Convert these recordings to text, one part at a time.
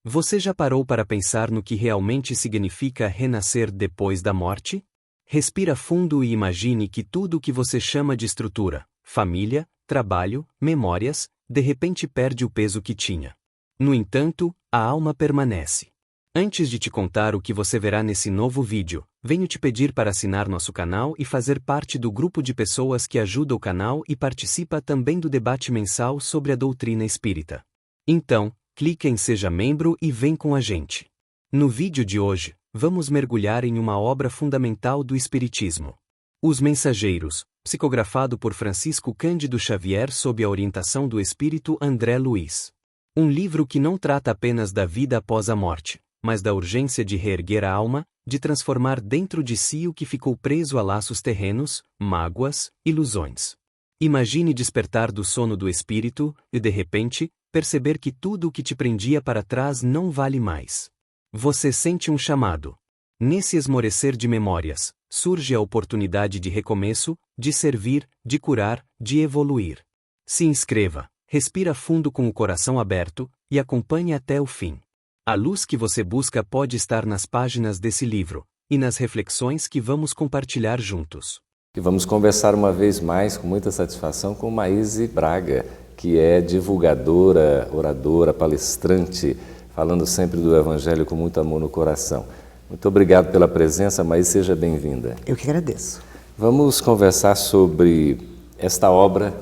Você já parou para pensar no que realmente significa renascer depois da morte? Respira fundo e imagine que tudo o que você chama de estrutura, família, trabalho, memórias, de repente perde o peso que tinha. No entanto, a alma permanece. Antes de te contar o que você verá nesse novo vídeo, venho te pedir para assinar nosso canal e fazer parte do grupo de pessoas que ajuda o canal e participa também do debate mensal sobre a doutrina espírita. Então, clique em Seja Membro e vem com a gente. No vídeo de hoje, vamos mergulhar em uma obra fundamental do Espiritismo. Os Mensageiros, psicografado por Francisco Cândido Xavier sob a orientação do espírito André Luiz. Um livro que não trata apenas da vida após a morte, mas da urgência de reerguer a alma, de transformar dentro de si o que ficou preso a laços terrenos, mágoas, ilusões. Imagine despertar do sono do espírito e, de repente, perceber que tudo o que te prendia para trás não vale mais. Você sente um chamado. Nesse esmorecer de memórias, surge a oportunidade de recomeço, de servir, de curar, de evoluir. Se inscreva, respira fundo com o coração aberto e acompanhe até o fim. A luz que você busca pode estar nas páginas desse livro e nas reflexões que vamos compartilhar juntos. E vamos conversar uma vez mais, com muita satisfação, com Maíse Braga, que é divulgadora, oradora, palestrante, falando sempre do Evangelho com muito amor no coração. Muito obrigado pela presença, Maíse, seja bem-vinda. Eu que agradeço. Vamos conversar sobre esta obra,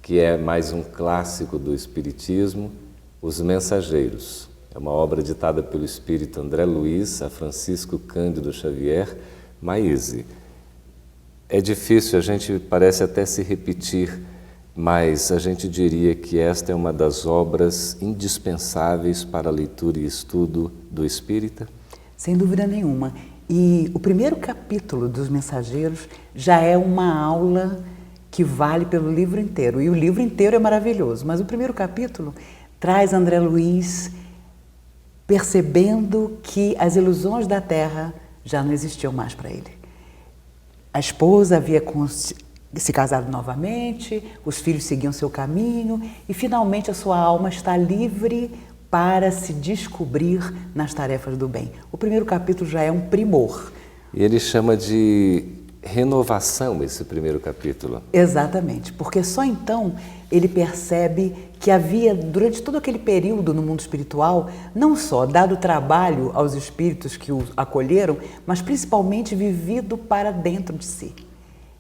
que é mais um clássico do Espiritismo, Os Mensageiros. É uma obra ditada pelo espírito André Luiz a Francisco Cândido Xavier. Maíse, é difícil, a gente parece até se repetir, mas a gente diria que esta é uma das obras indispensáveis para a leitura e estudo do espírita? Sem dúvida nenhuma. E o primeiro capítulo dos Mensageiros já é uma aula que vale pelo livro inteiro. E o livro inteiro é maravilhoso, mas o primeiro capítulo traz André Luiz percebendo que as ilusões da Terra já não existiam mais para ele. A esposa havia se casado novamente, os filhos seguiam seu caminho e finalmente a sua alma está livre para se descobrir nas tarefas do bem. O primeiro capítulo já é um primor. E ele chama de renovação esse primeiro capítulo. Exatamente, porque só então ele percebe que havia, durante todo aquele período no mundo espiritual, não só dado trabalho aos espíritos que o acolheram, mas principalmente vivido para dentro de si.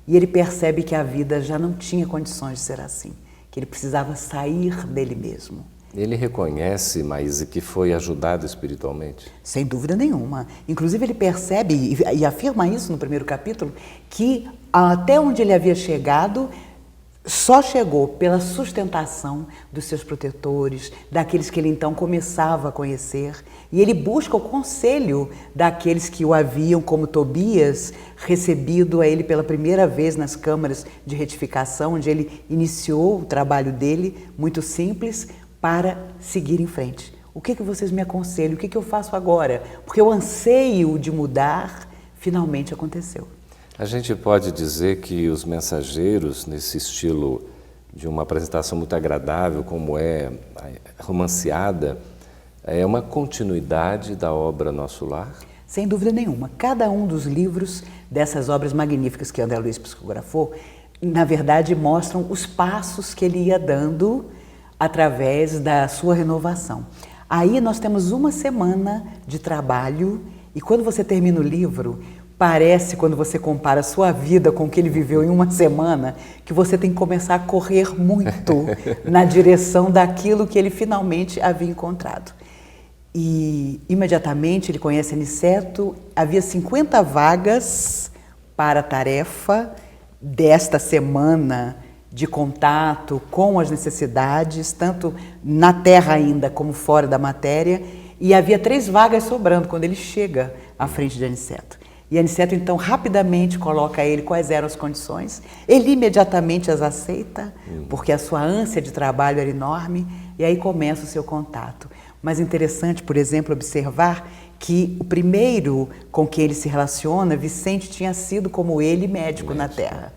E ele percebe que a vida já não tinha condições de ser assim, que ele precisava sair dele mesmo. Ele reconhece, Maíse, que foi ajudado espiritualmente? Sem dúvida nenhuma. Inclusive ele percebe, e afirma isso no primeiro capítulo, que até onde ele havia chegado, só chegou pela sustentação dos seus protetores, daqueles que ele então começava a conhecer, e ele busca o conselho daqueles que o haviam, como Tobias, recebido a ele pela primeira vez nas câmaras de retificação, onde ele iniciou o trabalho dele, muito simples, para seguir em frente. O que vocês me aconselham? O que eu faço agora? Porque o anseio de mudar finalmente aconteceu. A gente pode dizer que Os Mensageiros, nesse estilo de uma apresentação muito agradável, como é romanceada, é uma continuidade da obra Nosso Lar? Sem dúvida nenhuma. Cada um dos livros dessas obras magníficas que André Luiz psicografou, na verdade, mostram os passos que ele ia dando através da sua renovação. Aí nós temos uma semana de trabalho e quando você termina o livro, parece, quando você compara a sua vida com o que ele viveu em uma semana, que você tem que começar a correr muito na direção daquilo que ele finalmente havia encontrado. E imediatamente ele conhece Aniceto, havia 50 vagas para a tarefa desta semana de contato com as necessidades, tanto na Terra ainda como fora da matéria, e havia 3 vagas sobrando quando ele chega à frente de Aniceto. E Aniceto então rapidamente coloca a ele quais eram as condições, ele imediatamente as aceita, porque a sua ânsia de trabalho era enorme, e aí começa o seu contato. Mas interessante, por exemplo, observar que o primeiro com quem ele se relaciona, Vicente, tinha sido como ele médico na Terra.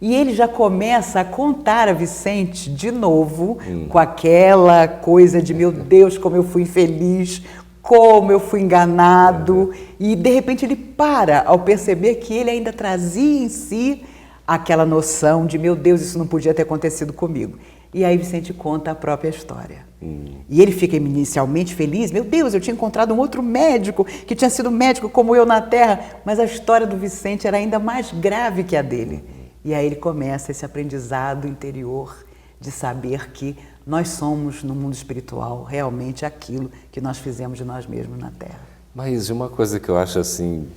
E ele já começa a contar a Vicente de novo, com aquela coisa de, meu Deus, como eu fui infeliz, como eu fui enganado. E, de repente, ele para ao perceber que ele ainda trazia em si aquela noção de, meu Deus, isso não podia ter acontecido comigo. E aí Vicente conta a própria história. E ele fica inicialmente feliz, meu Deus, eu tinha encontrado um outro médico, que tinha sido médico como eu na Terra, mas a história do Vicente era ainda mais grave que a dele. E aí ele começa esse aprendizado interior de saber que nós somos, no mundo espiritual, realmente aquilo que nós fizemos de nós mesmos na Terra. Mas uma coisa que eu acho assim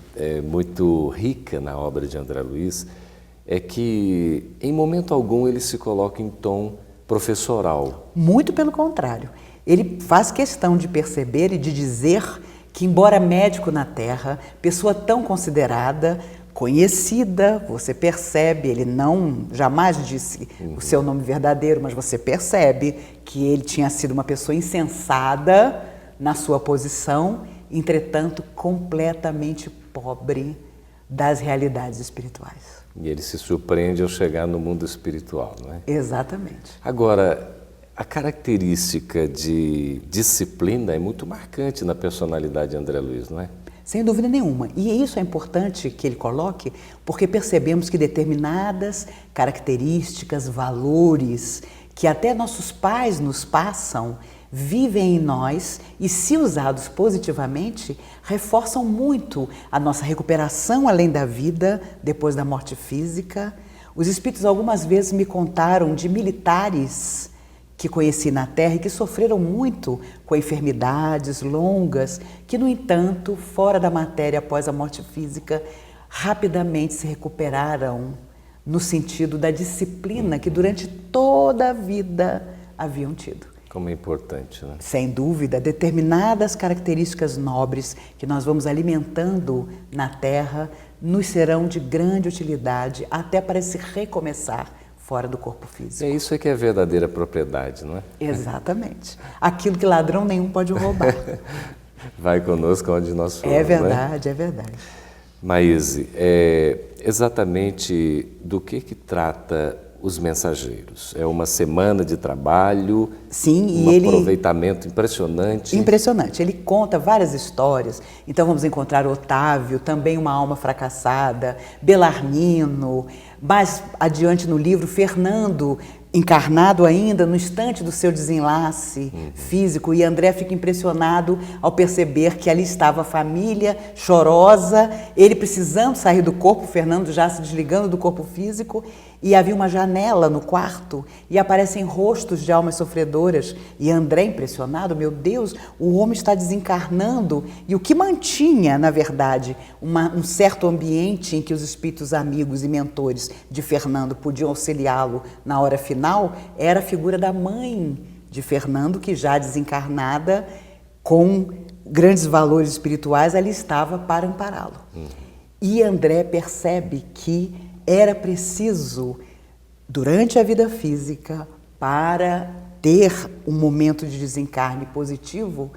muito rica na obra de André Luiz é que, em momento algum, ele se coloca em tom professoral. Muito pelo contrário. Ele faz questão de perceber e de dizer que, embora médico na Terra, pessoa tão considerada, conhecida, você percebe, ele não jamais disse o seu nome verdadeiro, mas você percebe que ele tinha sido uma pessoa insensada na sua posição, entretanto completamente pobre das realidades espirituais. E ele se surpreende ao chegar no mundo espiritual, não é? Exatamente. Agora, a característica de disciplina é muito marcante na personalidade de André Luiz, não é? Sem dúvida nenhuma. E isso é importante que ele coloque, porque percebemos que determinadas características, valores, que até nossos pais nos passam, vivem em nós e, se usados positivamente, reforçam muito a nossa recuperação além da vida, depois da morte física. Os espíritos algumas vezes me contaram de militares que conheci na Terra e que sofreram muito com enfermidades longas, que, no entanto, fora da matéria após a morte física, rapidamente se recuperaram no sentido da disciplina que durante toda a vida haviam tido. Como é importante, né? Sem dúvida, determinadas características nobres que nós vamos alimentando na Terra nos serão de grande utilidade até para se recomeçar fora do corpo físico. É isso que é verdadeira propriedade, não é? Exatamente. Aquilo que ladrão nenhum pode roubar. Vai conosco onde nós formos, É verdade, é verdade. Maíse, exatamente do que trata Os Mensageiros? É uma semana de trabalho, sim, e um ele... aproveitamento impressionante. Impressionante. Ele conta várias histórias. Então vamos encontrar Otávio, também uma alma fracassada, Belarmino, mais adiante no livro, Fernando, encarnado ainda no instante do seu desenlace físico, e André fica impressionado ao perceber que ali estava a família chorosa, ele precisando sair do corpo, Fernando já se desligando do corpo físico, e havia uma janela no quarto e aparecem rostos de almas sofredoras, e André, impressionado, meu Deus, o homem está desencarnando. E o que mantinha, na verdade, um certo ambiente em que os espíritos amigos e mentores de Fernando podiam auxiliá-lo na hora final, era a figura da mãe de Fernando, que já desencarnada, com grandes valores espirituais, ali estava para ampará-lo. E André percebe que era preciso, durante a vida física, para ter um momento de desencarne positivo,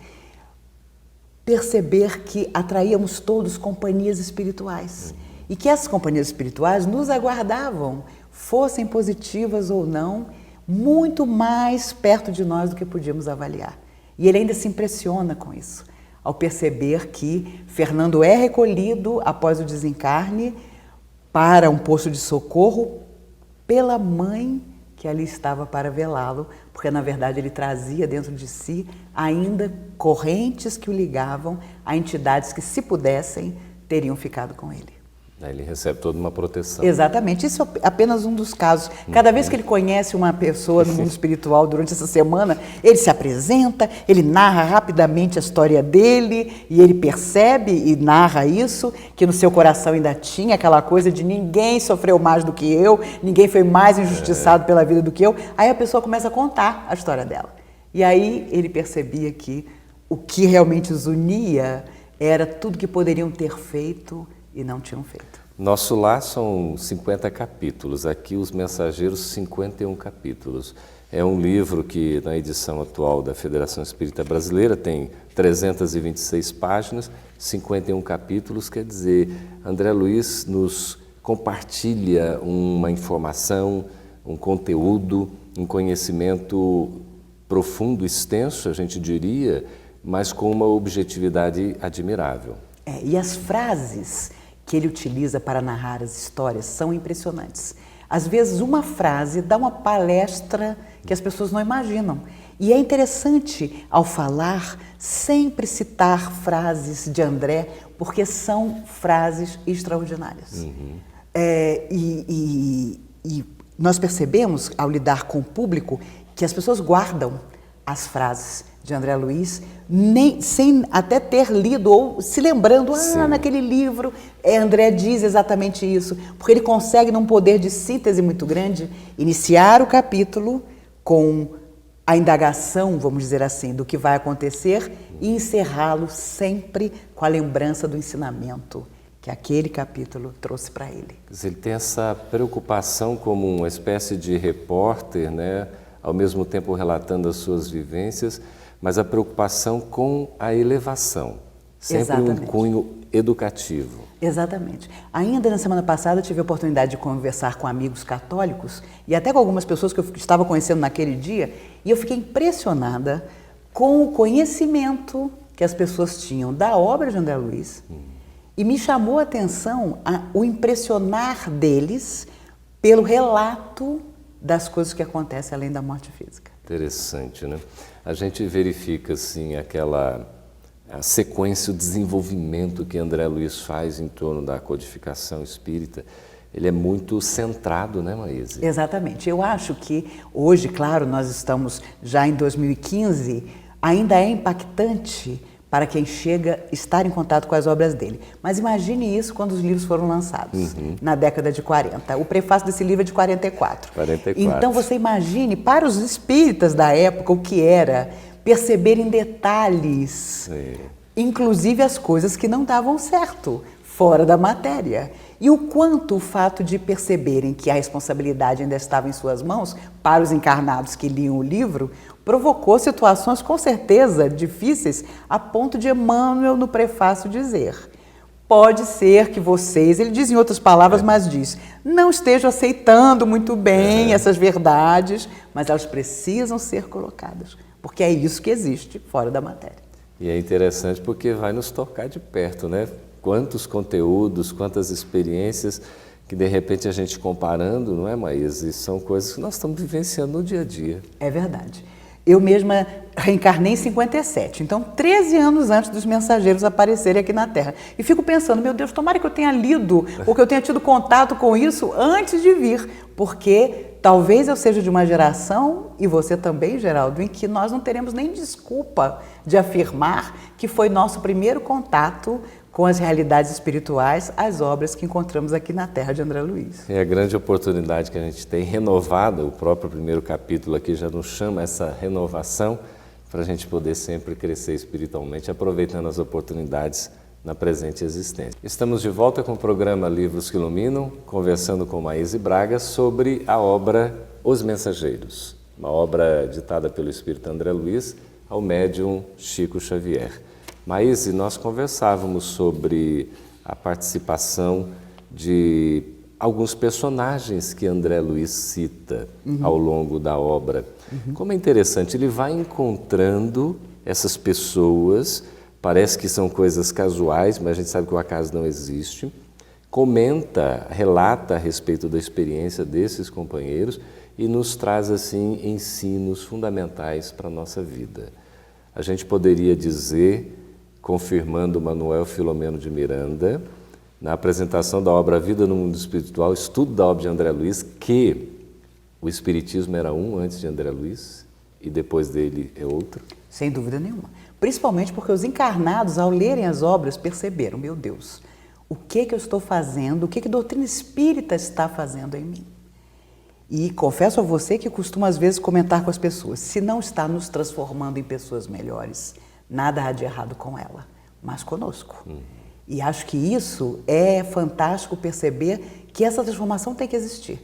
perceber que atraíamos todos companhias espirituais. E que essas companhias espirituais nos aguardavam, fossem positivas ou não, muito mais perto de nós do que podíamos avaliar. E ele ainda se impressiona com isso, ao perceber que Fernando é recolhido após o desencarne para um posto de socorro pela mãe que ali estava para velá-lo, porque na verdade ele trazia dentro de si ainda correntes que o ligavam a entidades que, se pudessem, teriam ficado com ele. Ele recebe toda uma proteção. Exatamente, isso é apenas um dos casos. Cada vez que ele conhece uma pessoa no mundo espiritual durante essa semana, ele se apresenta, ele narra rapidamente a história dele, e ele percebe e narra isso, que no seu coração ainda tinha aquela coisa de ninguém sofreu mais do que eu, ninguém foi mais injustiçado pela vida do que eu. Aí a pessoa começa a contar a história dela. E aí ele percebia que o que realmente os unia era tudo que poderiam ter feito e não tinham feito. Nosso lar são 50 capítulos, aqui Os Mensageiros, 51 capítulos. É um livro que, na edição atual da Federação Espírita Brasileira, tem 326 páginas, 51 capítulos, quer dizer, André Luiz nos compartilha uma informação, um conteúdo, um conhecimento profundo, extenso, a gente diria, mas com uma objetividade admirável. E as frases que ele utiliza para narrar as histórias são impressionantes. Às vezes uma frase dá uma palestra que as pessoas não imaginam. E é interessante, ao falar, sempre citar frases de André, porque são frases extraordinárias. E nós percebemos, ao lidar com o público, que as pessoas guardam as frases de André Luiz, sem até ter lido ou se lembrando, naquele livro, André diz exatamente isso, porque ele consegue, num poder de síntese muito grande, iniciar o capítulo com a indagação, vamos dizer assim, do que vai acontecer e encerrá-lo sempre com a lembrança do ensinamento que aquele capítulo trouxe para ele. Ele tem essa preocupação como uma espécie de repórter, né? Ao mesmo tempo relatando as suas vivências, mas a preocupação com a elevação, sempre um cunho educativo. Exatamente. Ainda na semana passada tive a oportunidade de conversar com amigos católicos e até com algumas pessoas que eu estava conhecendo naquele dia, e eu fiquei impressionada com o conhecimento que as pessoas tinham da obra de André Luiz, e me chamou a atenção o impressionar deles pelo relato das coisas que acontecem além da morte física. Interessante, né? A gente verifica, assim, a sequência, o desenvolvimento que André Luiz faz em torno da codificação espírita. Ele é muito centrado, né, Maíse? Exatamente. Eu acho que hoje, claro, nós estamos já em 2015, ainda é impactante para quem chega estar em contato com as obras dele. Mas imagine isso quando os livros foram lançados, na década de 40. O prefácio desse livro é de 44. Então você imagine, para os espíritas da época, o que era perceber em detalhes, inclusive as coisas que não davam certo, fora da matéria. E o quanto o fato de perceberem que a responsabilidade ainda estava em suas mãos, para os encarnados que liam o livro, provocou situações com certeza difíceis, a ponto de Emmanuel, no prefácio, dizer: pode ser que vocês, ele diz em outras palavras, mas diz, não estejam aceitando muito bem essas verdades, mas elas precisam ser colocadas, porque é isso que existe fora da matéria. E é interessante porque vai nos tocar de perto, né? Quantos conteúdos, quantas experiências que de repente a gente comparando, não é, Maísa? São coisas que nós estamos vivenciando no dia a dia. É verdade. Eu mesma reencarnei em 57, então 13 anos antes dos mensageiros aparecerem aqui na Terra. E fico pensando, meu Deus, tomara que eu tenha lido ou que eu tenha tido contato com isso antes de vir, porque talvez eu seja de uma geração, e você também, Geraldo, em que nós não teremos nem desculpa de afirmar que foi nosso primeiro contato com as realidades espirituais, as obras que encontramos aqui na Terra de André Luiz. É a grande oportunidade que a gente tem renovada, o próprio primeiro capítulo aqui já nos chama essa renovação para a gente poder sempre crescer espiritualmente, aproveitando as oportunidades na presente existência. Estamos de volta com o programa Livros que Iluminam, conversando com Maíse Braga sobre a obra Os Mensageiros, uma obra ditada pelo espírito André Luiz ao médium Chico Xavier. Maíse, nós conversávamos sobre a participação de alguns personagens que André Luiz cita ao longo da obra. Como é interessante, ele vai encontrando essas pessoas, parece que são coisas casuais, mas a gente sabe que o acaso não existe, comenta, relata a respeito da experiência desses companheiros e nos traz, assim, ensinos fundamentais para a nossa vida. A gente poderia dizer, confirmando Manuel Filomeno de Miranda, na apresentação da obra Vida no Mundo Espiritual, estudo da obra de André Luiz, que o Espiritismo era um antes de André Luiz e depois dele é outro? Sem dúvida nenhuma. Principalmente porque os encarnados, ao lerem as obras, perceberam, meu Deus, o que eu estou fazendo, o que a doutrina espírita está fazendo em mim? E confesso a você que costumo às vezes comentar com as pessoas, se não está nos transformando em pessoas melhores, nada há de errado com ela, mas conosco. E acho que isso é fantástico perceber que essa transformação tem que existir.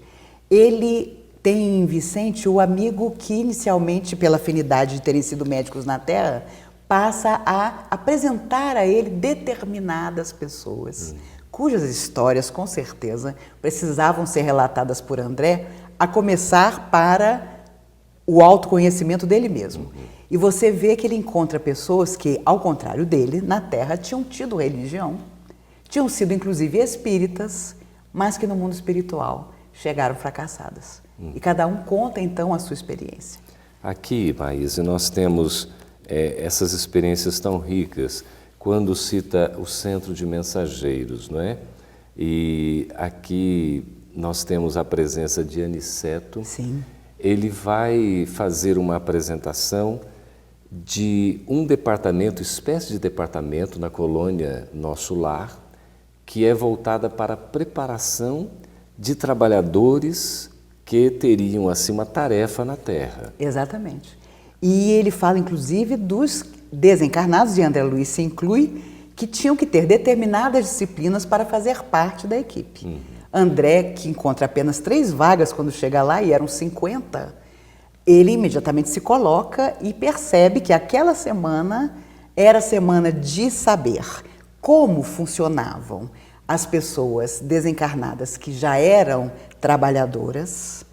Ele tem em Vicente o amigo que inicialmente, pela afinidade de terem sido médicos na Terra, passa a apresentar a ele determinadas pessoas cujas histórias, com certeza, precisavam ser relatadas por André, a começar para o autoconhecimento dele mesmo. E você vê que ele encontra pessoas que, ao contrário dele, na Terra tinham tido religião, tinham sido inclusive espíritas, mas que no mundo espiritual chegaram fracassadas. E cada um conta então a sua experiência. Aqui, Maíse, nós temos essas experiências tão ricas quando cita o centro de mensageiros, não é? E aqui nós temos a presença de Aniceto. Sim. Ele vai fazer uma apresentação de um departamento, espécie de departamento na colônia Nosso Lar, que é voltada para a preparação de trabalhadores que teriam assim uma tarefa na Terra. Exatamente. E ele fala inclusive dos desencarnados, e André Luiz se inclui, que tinham que ter determinadas disciplinas para fazer parte da equipe. André, que encontra apenas 3 vagas quando chega lá, e eram 50, ele imediatamente se coloca e percebe que aquela semana era a semana de saber como funcionavam as pessoas desencarnadas que já eram trabalhadoras,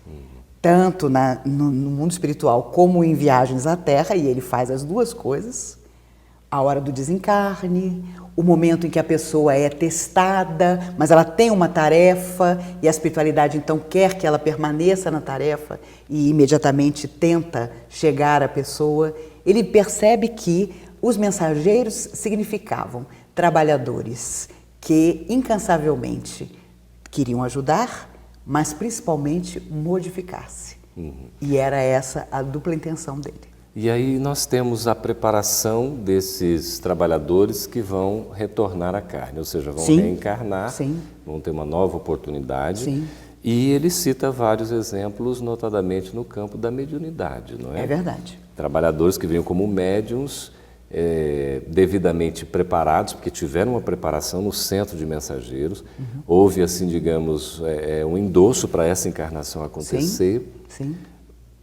tanto no mundo espiritual como em viagens à Terra, e ele faz as duas coisas, a hora do desencarne, o momento em que a pessoa é testada, mas ela tem uma tarefa e a espiritualidade então quer que ela permaneça na tarefa e imediatamente tenta chegar à pessoa. Ele percebe que os mensageiros significavam trabalhadores que incansavelmente queriam ajudar, mas principalmente modificar-se. E era essa a dupla intenção dele. E aí nós temos a preparação desses trabalhadores que vão retornar à carne, ou seja, vão reencarnar, vão ter uma nova oportunidade. E ele cita vários exemplos, notadamente no campo da mediunidade, não é? É verdade. Trabalhadores que vinham como médiuns, devidamente preparados, porque tiveram uma preparação no centro de mensageiros. Houve, assim, digamos, um endosso para essa encarnação acontecer. Sim.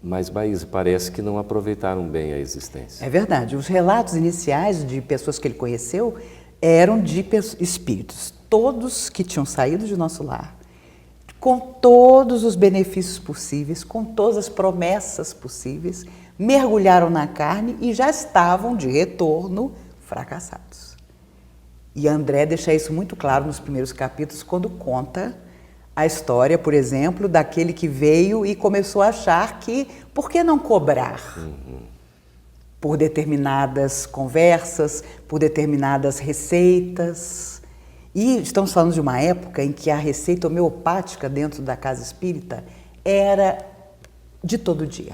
Mas, Maíse, parece que não aproveitaram bem a existência. É verdade. Os relatos iniciais de pessoas que ele conheceu eram de espíritos, todos que tinham saído de Nosso Lar, com todos os benefícios possíveis, com todas as promessas possíveis, mergulharam na carne e já estavam de retorno fracassados. E André deixa isso muito claro nos primeiros capítulos, quando conta a história, por exemplo, daquele que veio e começou a achar que, por que não cobrar? Por determinadas conversas, por determinadas receitas. E estamos falando de uma época em que a receita homeopática dentro da casa espírita era de todo dia.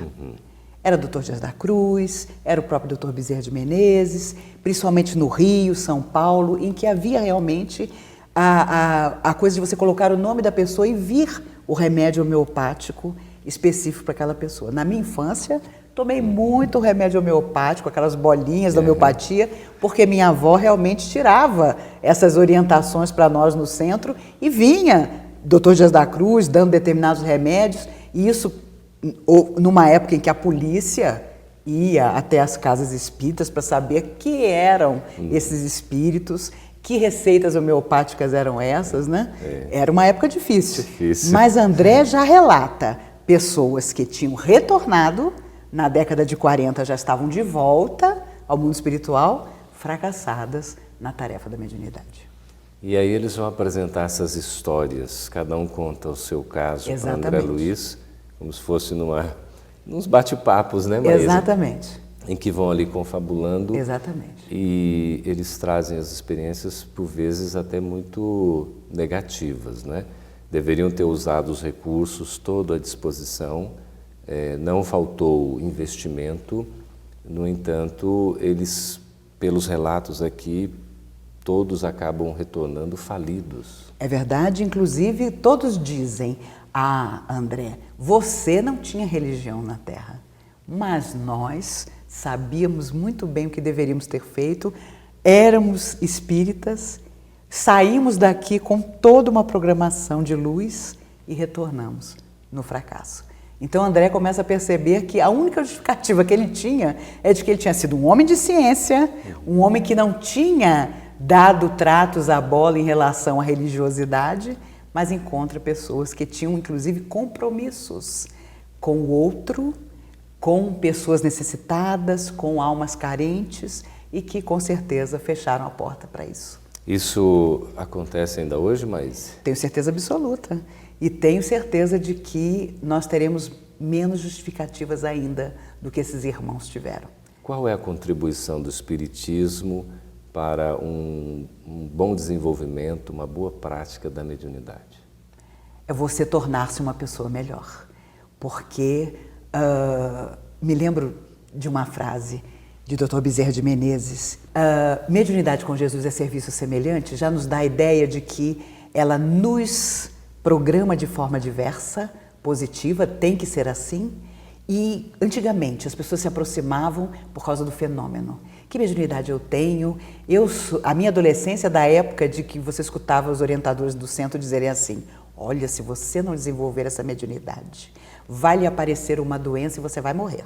Era o Dr. Dias da Cruz, era o próprio Dr. Bezerra de Menezes, principalmente no Rio, São Paulo, em que havia realmente a coisa de você colocar o nome da pessoa e vir o remédio homeopático específico para aquela pessoa. Na minha infância, tomei muito remédio homeopático, aquelas bolinhas da homeopatia, porque minha avó realmente tirava essas orientações para nós no centro e vinha Dr. Dias da Cruz dando determinados remédios, e isso numa época em que a polícia ia até as casas espíritas para saber que eram esses espíritos, que receitas homeopáticas eram essas, né? Era uma época difícil. Mas André já relata pessoas que tinham retornado, na década de 40 já estavam de volta ao mundo espiritual, fracassadas na tarefa da mediunidade. E aí eles vão apresentar essas histórias, cada um conta o seu caso para André Luiz, como se fosse nos bate-papos, né, Maísa? Exatamente. Em que vão ali confabulando. Exatamente. E eles trazem as experiências, por vezes, até muito negativas, né? Deveriam ter usado os recursos, todo à disposição, não faltou investimento. No entanto, eles, pelos relatos aqui, todos acabam retornando falidos. É verdade, inclusive todos dizem: André, você não tinha religião na Terra, mas nós sabíamos muito bem o que deveríamos ter feito, éramos espíritas, saímos daqui com toda uma programação de luz e retornamos no fracasso. Então André começa a perceber que a única justificativa que ele tinha é de que ele tinha sido um homem de ciência, um homem que não tinha dado tratos à bola em relação à religiosidade, mas encontra pessoas que tinham inclusive compromissos com o outro, com pessoas necessitadas, com almas carentes e que com certeza fecharam a porta para isso. Isso acontece ainda hoje, mas... Tenho certeza absoluta. E tenho certeza de que nós teremos menos justificativas ainda do que esses irmãos tiveram. Qual é a contribuição do Espiritismo para um bom desenvolvimento, uma boa prática da mediunidade? É você tornar-se uma pessoa melhor. Porque me lembro de uma frase de Dr. Bezerra de Menezes. Mediunidade com Jesus é serviço semelhante, já nos dá a ideia de que ela nos programa de forma diversa, positiva, tem que ser assim. E antigamente as pessoas se aproximavam por causa do fenômeno. Que mediunidade eu tenho? A minha adolescência é da época de que você escutava os orientadores do centro dizerem assim: olha, se você não desenvolver essa mediunidade, vai lhe aparecer uma doença e você vai morrer.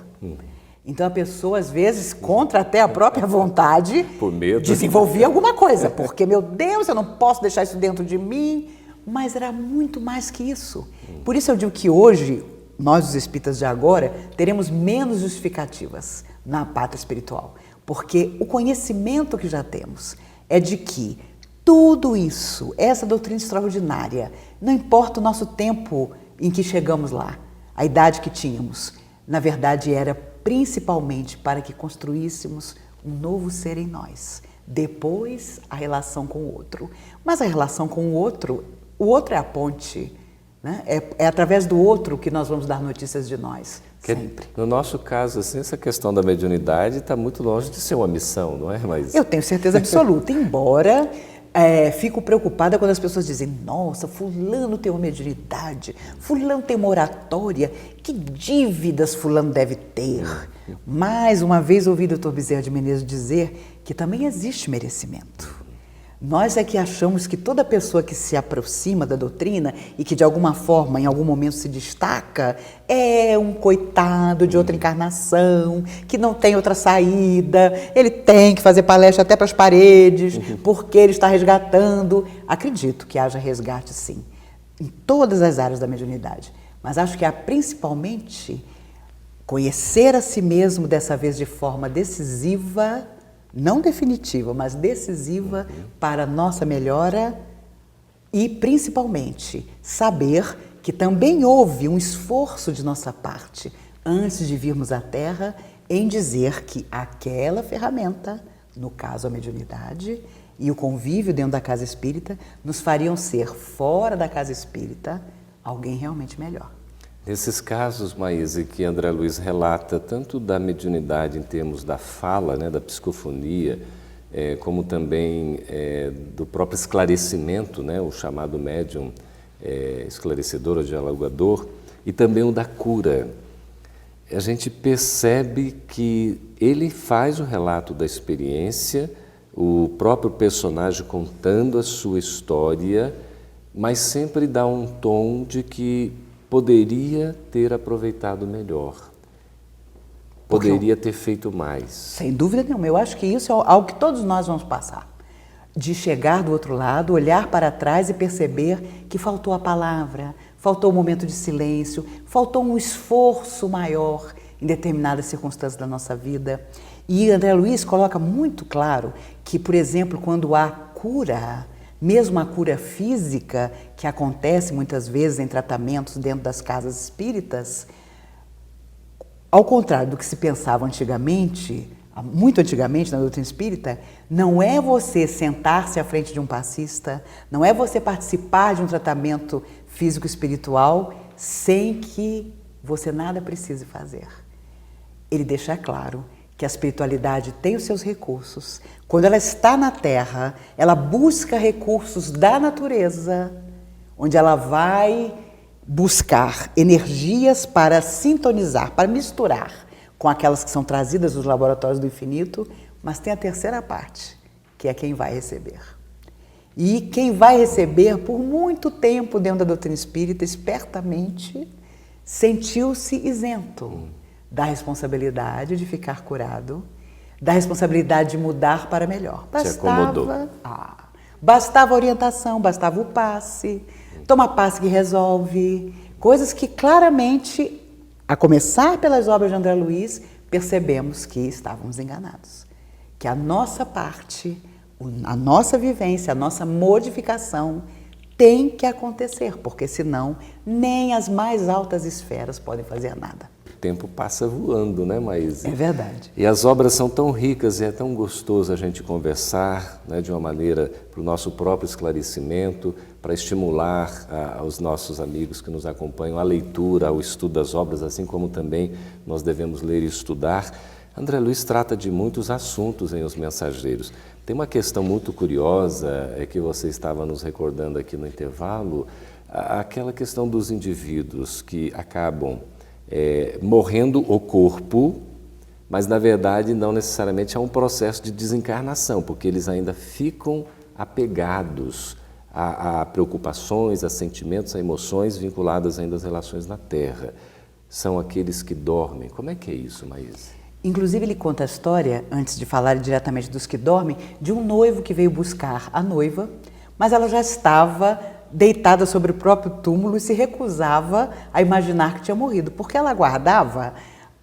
Então a pessoa, às vezes, contra até a própria vontade, por medo, desenvolvia alguma coisa, porque, meu Deus, eu não posso deixar isso dentro de mim. Mas era muito mais que isso. Por isso eu digo que hoje, nós os espíritas de agora, teremos menos justificativas na pátria espiritual. Porque o conhecimento que já temos é de que tudo isso, essa doutrina extraordinária, não importa o nosso tempo em que chegamos lá, a idade que tínhamos, na verdade era principalmente para que construíssemos um novo ser em nós. Depois, a relação com o outro. Mas a relação com o outro é a ponte, né? É através do outro que nós vamos dar notícias de nós, sempre. No nosso caso, assim, essa questão da mediunidade está muito longe de ser uma missão, não é? Mas... Eu tenho certeza absoluta, embora fico preocupada quando as pessoas dizem: nossa, fulano tem uma mediunidade, fulano tem uma oratória, que dívidas fulano deve ter. Mais uma vez ouvi o Dr. Bezerra de Menezes dizer que também existe merecimento. Nós é que achamos que toda pessoa que se aproxima da doutrina e que de alguma forma, em algum momento se destaca, é um coitado de outra encarnação, que não tem outra saída, ele tem que fazer palestra até para as paredes, porque ele está resgatando. Acredito que haja resgate, sim, em todas as áreas da mediunidade, mas acho que há principalmente conhecer a si mesmo, dessa vez de forma decisiva, não definitiva, mas decisiva para a nossa melhora e, principalmente, saber que também houve um esforço de nossa parte, antes de virmos à Terra, em dizer que aquela ferramenta, no caso a mediunidade, e o convívio dentro da casa espírita, nos fariam ser, fora da casa espírita, alguém realmente melhor. Nesses casos, Maíse, que André Luiz relata, tanto da mediunidade em termos da fala, né, da psicofonia, como também do próprio esclarecimento, né, o chamado médium esclarecedor ou dialogador, e também o da cura, a gente percebe que ele faz o relato da experiência, o próprio personagem contando a sua história, mas sempre dá um tom de que poderia ter aproveitado melhor, poderia ter feito mais. Sem dúvida nenhuma, eu acho que isso é algo que todos nós vamos passar. De chegar do outro lado, olhar para trás e perceber que faltou a palavra, faltou um momento de silêncio, faltou um esforço maior em determinadas circunstâncias da nossa vida. E André Luiz coloca muito claro que, por exemplo, quando há cura, mesmo a cura física, que acontece muitas vezes em tratamentos dentro das casas espíritas, ao contrário do que se pensava antigamente, muito antigamente na doutrina espírita, não é você sentar-se à frente de um passista, não é você participar de um tratamento físico-espiritual sem que você nada precise fazer. Ele deixa claro que a espiritualidade tem os seus recursos. Quando ela está na Terra, ela busca recursos da natureza, onde ela vai buscar energias para sintonizar, para misturar com aquelas que são trazidas dos laboratórios do infinito, mas tem a terceira parte, que é quem vai receber. E quem vai receber, por muito tempo dentro da doutrina espírita, espertamente, sentiu-se isento da responsabilidade de ficar curado, da responsabilidade de mudar para melhor. Te acomodou. Bastava orientação, bastava o passe, toma passe que resolve, coisas que claramente, a começar pelas obras de André Luiz, percebemos que estávamos enganados. Que a nossa parte, a nossa vivência, a nossa modificação tem que acontecer, porque senão nem as mais altas esferas podem fazer nada. O tempo passa voando, né, Maísa? É verdade. E as obras são tão ricas e é tão gostoso a gente conversar, né, de uma maneira para o nosso próprio esclarecimento, para estimular os nossos amigos que nos acompanham a leitura, ao estudo das obras, assim como também nós devemos ler e estudar. André Luiz trata de muitos assuntos em Os Mensageiros. Tem uma questão muito curiosa, que você estava nos recordando aqui no intervalo, aquela questão dos indivíduos que acabam morrendo o corpo, mas na verdade não necessariamente é um processo de desencarnação, porque eles ainda ficam apegados a preocupações, a sentimentos, a emoções vinculadas ainda às relações na Terra. São aqueles que dormem. Como é que é isso, Maísa? Inclusive, ele conta a história, antes de falar diretamente dos que dormem, de um noivo que veio buscar a noiva, mas ela já estava deitada sobre o próprio túmulo e se recusava a imaginar que tinha morrido, porque ela aguardava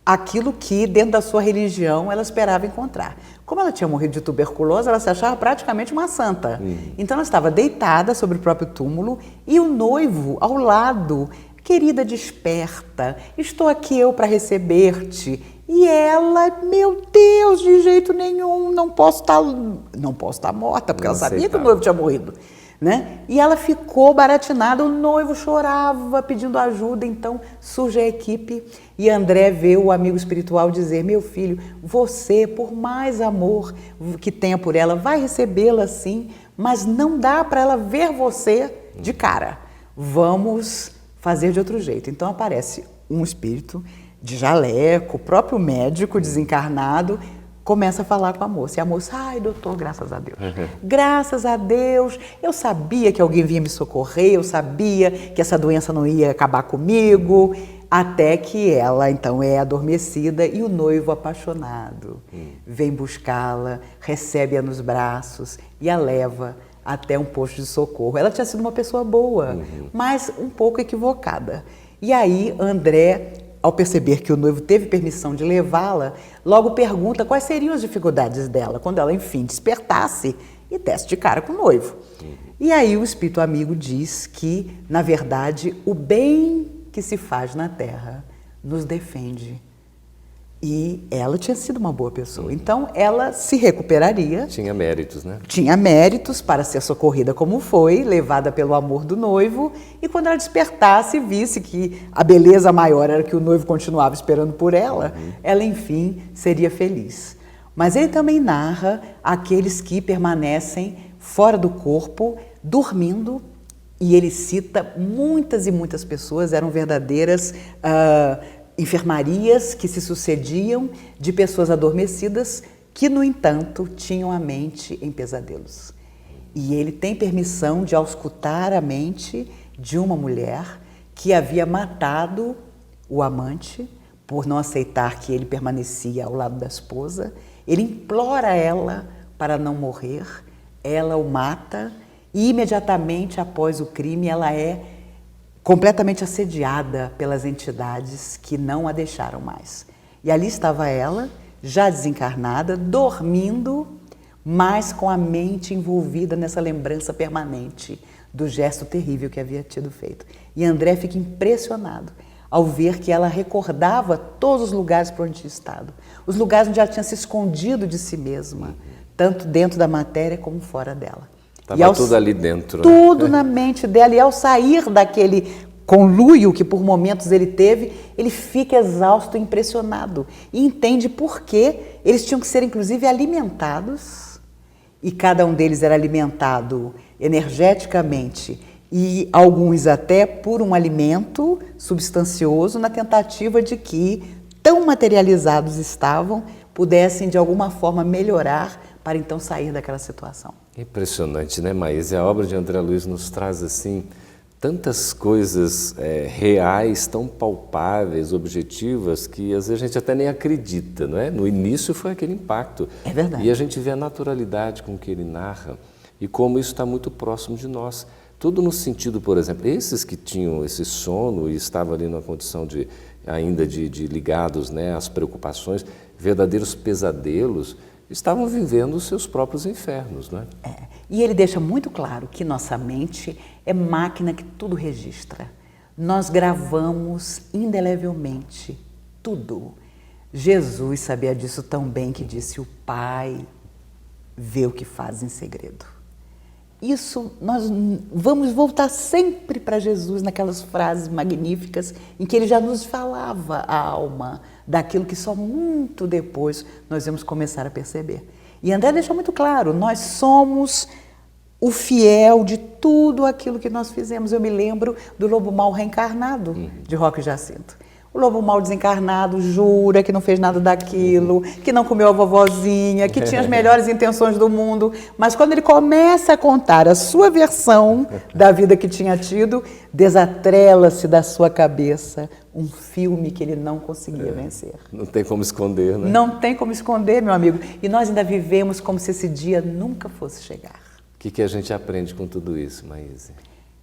aquilo que, dentro da sua religião, ela esperava encontrar. Como ela tinha morrido de tuberculose, ela se achava praticamente uma santa. Então, ela estava deitada sobre o próprio túmulo e o noivo ao lado. Querida, desperta, estou aqui eu para receber-te. E ela, meu Deus, de jeito nenhum, não posso estar morta, porque ela sabia que o noivo tinha morrido, né? E ela ficou baratinada, o noivo chorava pedindo ajuda, então surge a equipe e André vê o amigo espiritual dizer: meu filho, você, por mais amor que tenha por ela, vai recebê-la sim, mas não dá para ela ver você de cara. Vamos fazer de outro jeito. Então aparece um espírito de jaleco, o próprio médico desencarnado, começa a falar com a moça. E a moça: ai, doutor, graças a Deus. Graças a Deus, eu sabia que alguém vinha me socorrer, eu sabia que essa doença não ia acabar comigo, até que ela, então, é adormecida e o noivo apaixonado vem buscá-la, recebe-a nos braços e a leva até um posto de socorro. Ela tinha sido uma pessoa boa, mas um pouco equivocada. E aí, André, ao perceber que o noivo teve permissão de levá-la, logo pergunta quais seriam as dificuldades dela, quando ela, enfim, despertasse e desse de cara com o noivo. E aí o espírito amigo diz que, na verdade, o bem que se faz na Terra nos defende. E ela tinha sido uma boa pessoa. Então, ela se recuperaria. Tinha méritos, né? Tinha méritos para ser socorrida como foi, levada pelo amor do noivo. E quando ela despertasse e visse que a beleza maior era que o noivo continuava esperando por ela, ela, enfim, seria feliz. Mas ele também narra aqueles que permanecem fora do corpo, dormindo. E ele cita muitas e muitas pessoas, eram verdadeiras enfermarias que se sucediam de pessoas adormecidas que, no entanto, tinham a mente em pesadelos. E ele tem permissão de auscultar a mente de uma mulher que havia matado o amante por não aceitar que ele permanecia ao lado da esposa. Ele implora ela para não morrer, ela o mata e imediatamente após o crime ela é completamente assediada pelas entidades que não a deixaram mais. E ali estava ela, já desencarnada, dormindo, mas com a mente envolvida nessa lembrança permanente do gesto terrível que havia tido feito. E André fica impressionado ao ver que ela recordava todos os lugares por onde tinha estado, os lugares onde ela tinha se escondido de si mesma, tanto dentro da matéria como fora dela. Estava tudo ali dentro. Tudo na mente dela. E ao sair daquele conluio que por momentos ele teve, ele fica exausto, impressionado. E entende por que eles tinham que ser, inclusive, alimentados. E cada um deles era alimentado energeticamente e alguns até por um alimento substancioso, na tentativa de que, tão materializados estavam, pudessem de alguma forma melhorar para então sair daquela situação. Impressionante, né, Maísa? A obra de André Luiz nos traz, assim, tantas coisas reais, tão palpáveis, objetivas, que às vezes a gente até nem acredita, não é? No início foi aquele impacto. É verdade. E a gente vê a naturalidade com que ele narra e como isso está muito próximo de nós. Tudo no sentido, por exemplo, esses que tinham esse sono e estavam ali numa condição ainda de ligados, né, às preocupações, verdadeiros pesadelos, estavam vivendo os seus próprios infernos, né? E ele deixa muito claro que nossa mente é máquina que tudo registra. Nós gravamos indelevelmente tudo. Jesus sabia disso tão bem que disse: o Pai vê o que faz em segredo. Isso, nós vamos voltar sempre para Jesus naquelas frases magníficas em que ele já nos falava a alma daquilo que só muito depois nós vamos começar a perceber. E André deixou muito claro, nós somos o fiel de tudo aquilo que nós fizemos. Eu me lembro do lobo mau reencarnado de Roque Jacinto. O lobo mau desencarnado jura que não fez nada daquilo, que não comeu a vovozinha, que tinha as melhores intenções do mundo, mas quando ele começa a contar a sua versão da vida que tinha tido, desatrela-se da sua cabeça um filme que ele não conseguia vencer. Não tem como esconder, né? Não tem como esconder, meu amigo. E nós ainda vivemos como se esse dia nunca fosse chegar. O que a gente aprende com tudo isso, Maíse?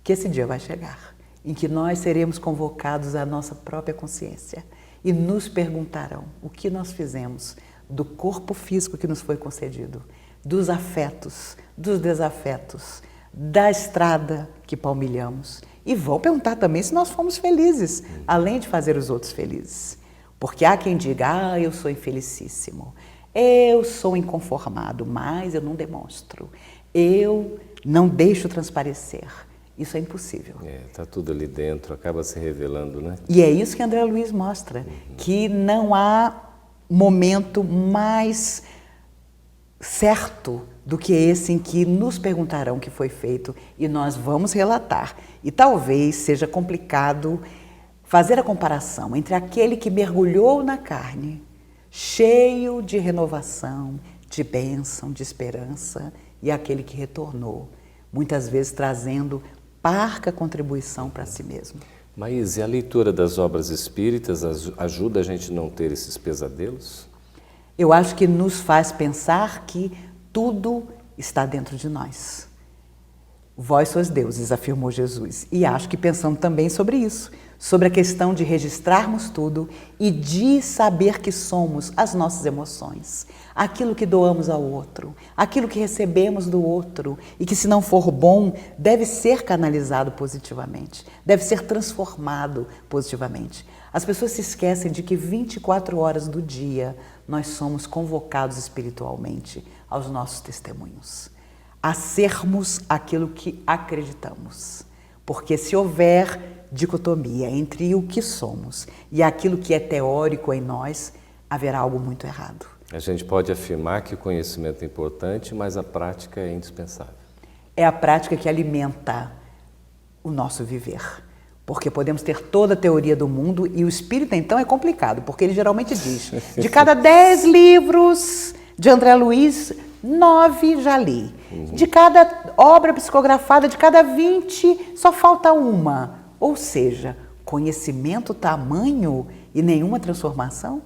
Que esse dia vai chegar, em que nós seremos convocados à nossa própria consciência e nos perguntarão o que nós fizemos do corpo físico que nos foi concedido, dos afetos, dos desafetos, da estrada que palmilhamos. E vão perguntar também se nós fomos felizes, além de fazer os outros felizes. Porque há quem diga: eu sou infelicíssimo, eu sou inconformado, mas eu não demonstro, eu não deixo transparecer. Isso é impossível. Está tudo ali dentro, acaba se revelando, né? E é isso que André Luiz mostra, que não há momento mais certo do que esse em que nos perguntarão o que foi feito e nós vamos relatar. E talvez seja complicado fazer a comparação entre aquele que mergulhou na carne, cheio de renovação, de bênção, de esperança, e aquele que retornou, muitas vezes trazendo parca contribuição para si mesmo. Maíse, a leitura das obras espíritas ajuda a gente a não ter esses pesadelos? Eu acho que nos faz pensar que tudo está dentro de nós. Vós sois deuses, afirmou Jesus. E acho que pensamos também sobre isso, sobre a questão de registrarmos tudo e de saber que somos as nossas emoções, aquilo que doamos ao outro, aquilo que recebemos do outro e que, se não for bom, deve ser canalizado positivamente, deve ser transformado positivamente. As pessoas se esquecem de que 24 horas do dia nós somos convocados espiritualmente aos nossos testemunhos, a sermos aquilo que acreditamos. Porque se houver dicotomia entre o que somos e aquilo que é teórico em nós, haverá algo muito errado. A gente pode afirmar que o conhecimento é importante, mas a prática é indispensável. É a prática que alimenta o nosso viver. Porque podemos ter toda a teoria do mundo e o espírita, então, é complicado, porque ele geralmente diz, de cada 10 livros de André Luiz, 9 já li. De cada obra psicografada, de cada 20, só falta uma. Ou seja, conhecimento tamanho e nenhuma transformação,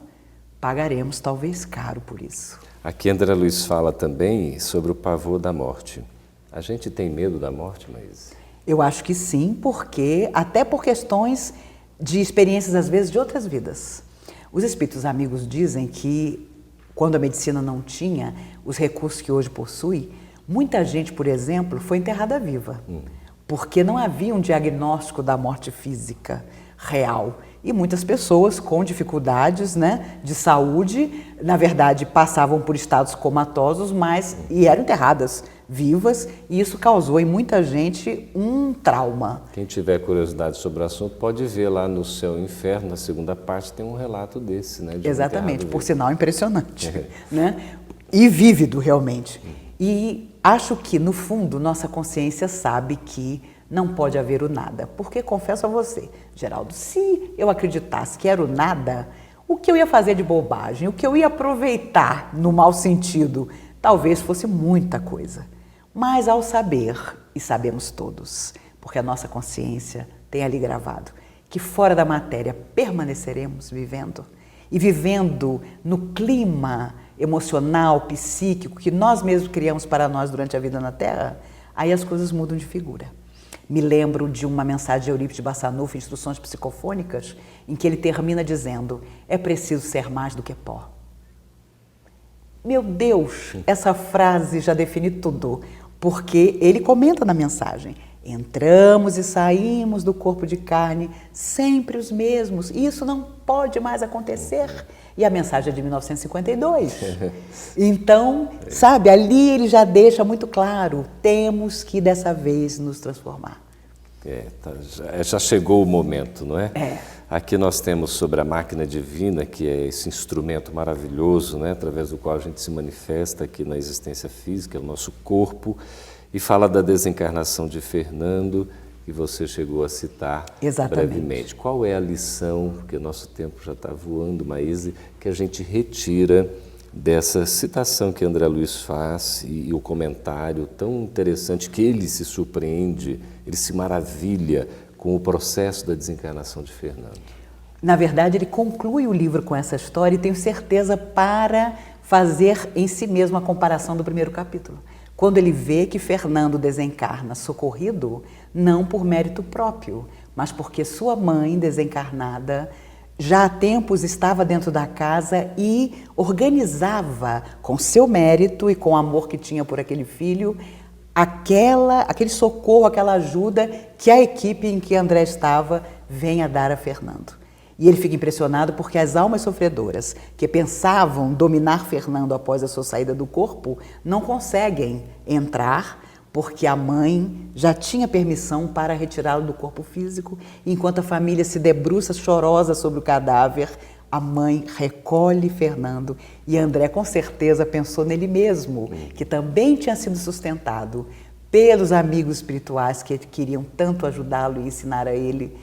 pagaremos talvez caro por isso. Aqui André Luiz fala também sobre o pavor da morte. A gente tem medo da morte, Maíse? Eu acho que sim, porque até por questões de experiências, às vezes, de outras vidas. Os espíritos amigos dizem que, quando a medicina não tinha os recursos que hoje possui, muita gente, por exemplo, foi enterrada viva, porque não havia um diagnóstico da morte física real. E muitas pessoas com dificuldades, né, de saúde, na verdade, passavam por estados comatosos, e eram enterradas vivas, e isso causou em muita gente um trauma. Quem tiver curiosidade sobre o assunto pode ver lá no Céu e Inferno, na segunda parte, tem um relato desse, né? De exatamente, por sinal impressionante, né? E vívido realmente. E acho que, no fundo, nossa consciência sabe que não pode haver o nada, porque confesso a você, Geraldo, se eu acreditasse que era o nada, o que eu ia fazer de bobagem, o que eu ia aproveitar no mau sentido, talvez fosse muita coisa. Mas ao saber, e sabemos todos, porque a nossa consciência tem ali gravado que fora da matéria permaneceremos vivendo, e vivendo no clima emocional, psíquico, que nós mesmos criamos para nós durante a vida na Terra, aí as coisas mudam de figura. Me lembro de uma mensagem de Eurípides Bassanufo, Instruções Psicofônicas, em que ele termina dizendo: é preciso ser mais do que pó. Meu Deus, essa frase já define tudo, porque ele comenta na mensagem: entramos e saímos do corpo de carne sempre os mesmos, e isso não pode mais acontecer. E a mensagem é de 1952. Então, sabe, ali ele já deixa muito claro, temos que dessa vez nos transformar. Já chegou o momento, não é? É. Aqui nós temos sobre a máquina divina, que é esse instrumento maravilhoso, né, através do qual a gente se manifesta aqui na existência física, o nosso corpo, e fala da desencarnação de Fernando, que você chegou a citar brevemente. Qual é a lição, porque o nosso tempo já está voando, Maíse, que a gente retira dessa citação que André Luiz faz e o comentário tão interessante que ele se surpreende, ele se maravilha com o processo da desencarnação de Fernando? Na verdade, ele conclui o livro com essa história e tenho certeza para fazer em si mesmo a comparação do primeiro capítulo. Quando ele vê que Fernando desencarna socorrido, não por mérito próprio, mas porque sua mãe desencarnada já há tempos estava dentro da casa e organizava com seu mérito e com o amor que tinha por aquele filho, aquele socorro, aquela ajuda que a equipe em que André estava venha dar a Fernando. E ele fica impressionado porque as almas sofredoras que pensavam dominar Fernando após a sua saída do corpo não conseguem entrar porque a mãe já tinha permissão para retirá-lo do corpo físico. Enquanto a família se debruça chorosa sobre o cadáver, a mãe recolhe Fernando e André com certeza pensou nele mesmo, que também tinha sido sustentado pelos amigos espirituais que queriam tanto ajudá-lo e ensinar a ele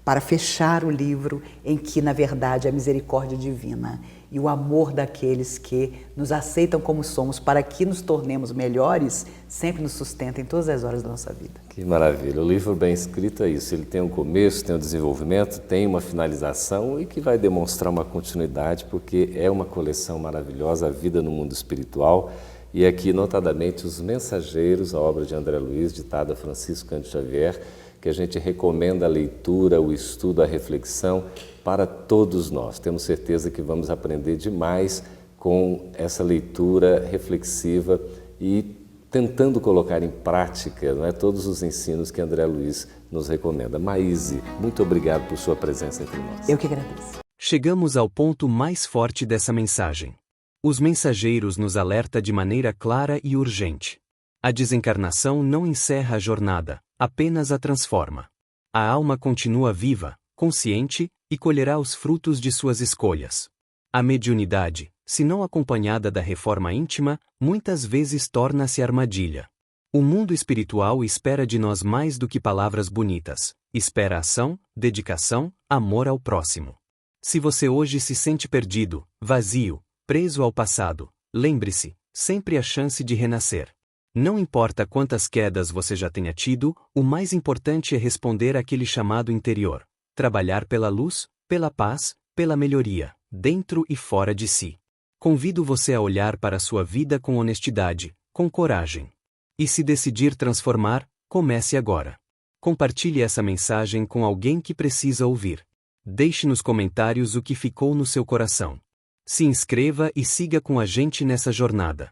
para fechar o livro em que, na verdade, a misericórdia divina e o amor daqueles que nos aceitam como somos para que nos tornemos melhores, sempre nos sustenta em todas as horas da nossa vida. Que maravilha! O livro bem escrito é isso, ele tem um começo, tem um desenvolvimento, tem uma finalização e que vai demonstrar uma continuidade, porque é uma coleção maravilhosa, a vida no mundo espiritual, e aqui, notadamente, Os Mensageiros, a obra de André Luiz, ditada a Francisco Cândido Xavier, que a gente recomenda a leitura, o estudo, a reflexão para todos nós. Temos certeza que vamos aprender demais com essa leitura reflexiva e tentando colocar em prática, não é, todos os ensinos que André Luiz nos recomenda. Maíse, muito obrigado por sua presença entre nós. Eu que agradeço. Chegamos ao ponto mais forte dessa mensagem. Os Mensageiros nos alerta de maneira clara e urgente. A desencarnação não encerra a jornada, apenas a transforma. A alma continua viva, consciente, e colherá os frutos de suas escolhas. A mediunidade, se não acompanhada da reforma íntima, muitas vezes torna-se armadilha. O mundo espiritual espera de nós mais do que palavras bonitas. Espera ação, dedicação, amor ao próximo. Se você hoje se sente perdido, vazio, preso ao passado, lembre-se, sempre há chance de renascer. Não importa quantas quedas você já tenha tido, o mais importante é responder àquele chamado interior. Trabalhar pela luz, pela paz, pela melhoria, dentro e fora de si. Convido você a olhar para a sua vida com honestidade, com coragem. E se decidir transformar, comece agora. Compartilhe essa mensagem com alguém que precisa ouvir. Deixe nos comentários o que ficou no seu coração. Se inscreva e siga com a gente nessa jornada.